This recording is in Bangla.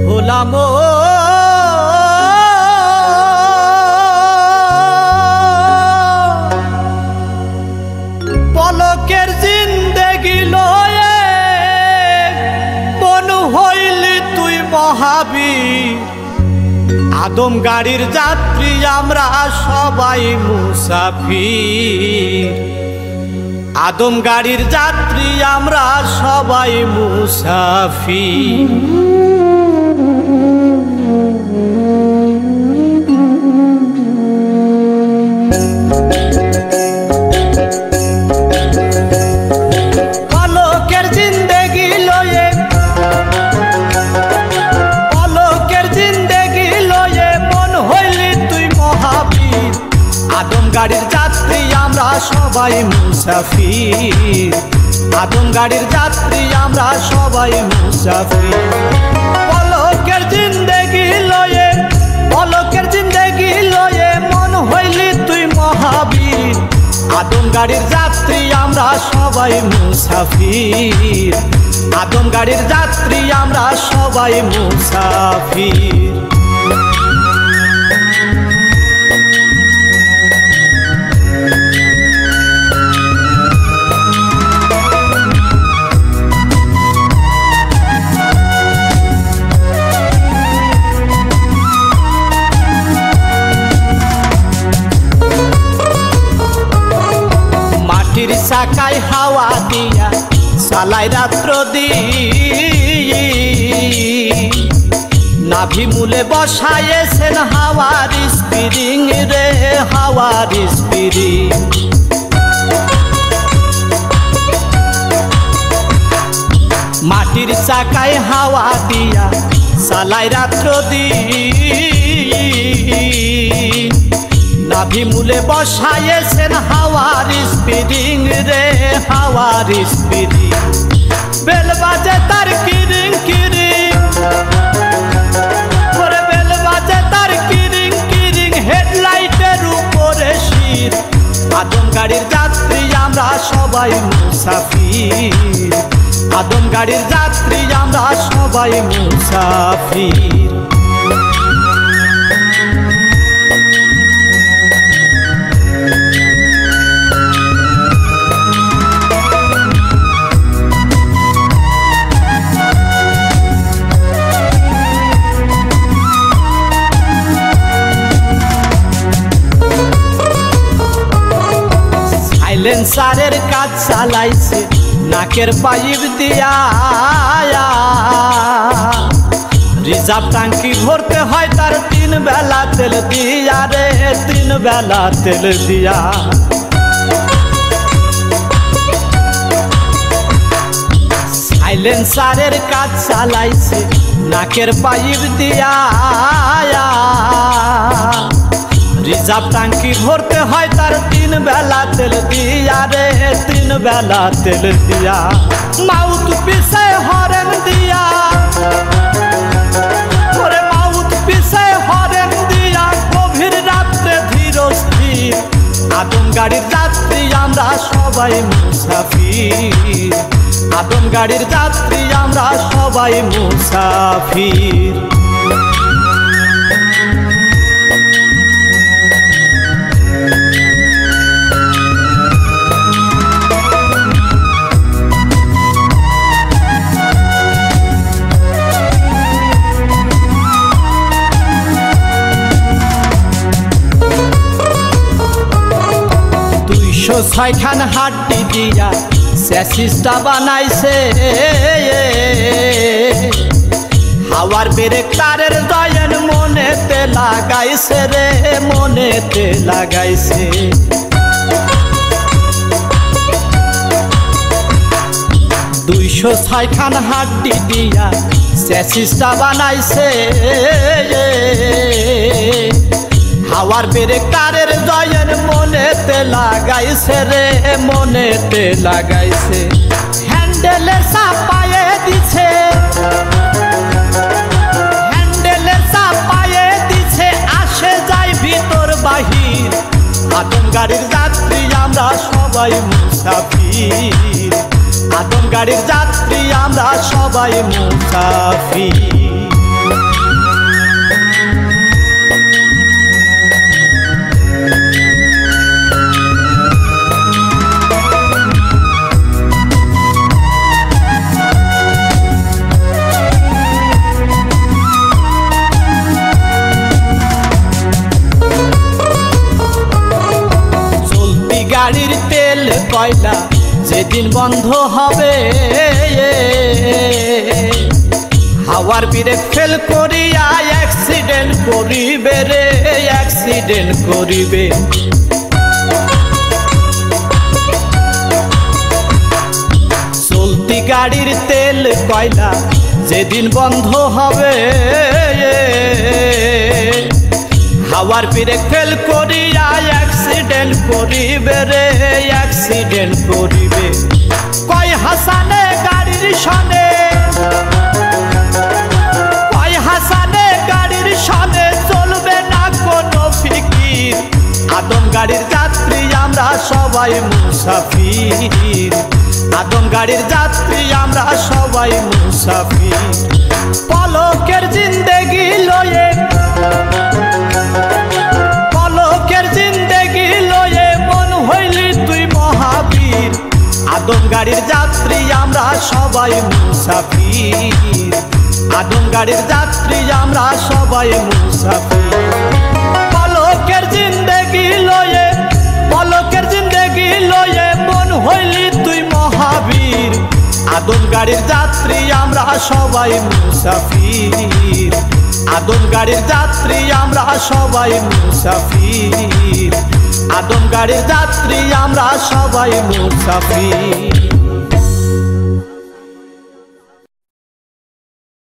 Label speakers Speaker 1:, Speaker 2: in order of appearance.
Speaker 1: হলাম পলকের জিন্দেগি লয়ে মন হইলি তুই মহাবীর। আদম গাড়ির যাত্রী আমরা সবাই মুসাফির। আদম গাড়ির যাত্রী আমরা সবাই মুসাফির। পলকের জিন্দেগি লয়ে পলকের জিন্দেগি লয়ে মন হইলি তুই মহাবীর। আদম গাড়ির যাত্রী আমরা সবাই মুসাফির। আদম গাড়ির যাত্রী আমরা সবাই মুসাফির। পলকের জিন্দেগি লয়ে পলকের জিন্দেগি লয়ে মন হইলি তুই মহাবীর। আদম গাড়ির যাত্রী আমরা সবাই মুসাফির। আদম গাড়ির যাত্রী আমরা সবাই মুসাফির। মাটির চাকায় হাওয়া দিয়া চালাই রাত্র দিয়ে নাভি মূলে বসাইছেন হাওয়ার স্পিরিং রে হাওয়ার স্পিরিং। মাটির চাকায় হাওয়া দিয়া চালাই রাত্র দিয়ে নাভি মূলে বসাইছেন হাওয়ার স্পিরিং রে হাওয়ার স্পিরিং। বেল বাজে তার কিরিং কিরিং করে বেল বাজে তার কিরিং কিরিং হেডলাইটের উপরে শির। আদম গাড়ির যাত্রী আমরা সবাই মুসাফির। আদম গাড়ির যাত্রী আমরা সবাই মুসাফির। সাইলেন্সারের কাজ চালাইছে নাকের পাইপ দিয়া। রিজার্ভ ট্যাঙ্কি ভরতে হয় তার 3 বেলা তেল দিয়া রে 3 বেলা তেল দিয়া। সাইলেন্সারের কাজ চালাইছে নাকের পাইপ দিয়া। রিজার্ভ ট্যাঙ্কি ভরতে হয় তার 3 বেলা তেল দিয়া রে 3 বেলা তেল দিয়া। মাউথ পিছে হরেন দিয়া ওরে মাউথ পিছে হরেন দিয়া গভীর রাত্রে ধীর স্থির। আদম গাড়ির যাত্রী আমরা সবাই মুসাফির। আদম গাড়ির যাত্রী আমরা সবাই মুসাফির। ছয়খান হাড্ডি দিয়া স্যাসিসটা বানাইছে। হাওয়ার ব্রেক তারের জয়েন মনেতে লাগাইছে রে মনেতে লাগাইছে। 206খান হাড্ডি দিয়া স্যাসিসটা বানাইছে। হাওয়ার ব্রেক তারের জয়েন মনেতে লাগাইছে রে মনেতে লাগাইছে। হ্যান্ডেলে চাপায়ে দিছে হ্যান্ডেলে চাপায়ে দিছে আসে যায় ভিতর বাহির। আদম গাড়ির যাত্রী আমরা সবাই মুসাফির। আদম গাড়ির যাত্রী আমরা সবাই মুসাফির। কয়লা যেদিন বন্ধ হবে হাওয়ার ব্রেক ফেল করিয়া অ্যাক্সিডেন্ট করিবে রে অ্যাক্সিডেন্ট করিবে চলতি গাড়ির তেল কয়লা যেদিন বন্ধ হবে হাওয়ার ব্রেক ফেল করিয়া অ্যাক্সিডেন্ট করিবে রে অ্যাক্সিডেন্ট করিবে কয় হাসানে গাড়ির সনে কয় হাসানে গাড়ির সনে চলবে না কোনো ফিকির আদম গাড়ির যাত্রী আমরা সবাই মুসাফির আদম গাড়ির যাত্রী আমরা সবাই মুসাফির পলকের জিন্দেগি লয়ে পলকের জিন্দেগি লয়ে মন হইলি তুই মহাবীর আদম গাড়ির যাত্রী আমরা সবাই মুসাফির আদম গাড়ির যাত্রী আমরা সবাই মুসাফির পলকের জিন্দেগি লয়ে পলকের জিন্দেগি লয়ে মন হইলি তুই মহাবীর আদম গাড়ির যাত্রী আমরা সবাই মুসাফির আদম গাড়ির যাত্রী আমরা সবাই মুসাফির আদম গাড়ির যাত্রী আমরা সবাই মুসাফির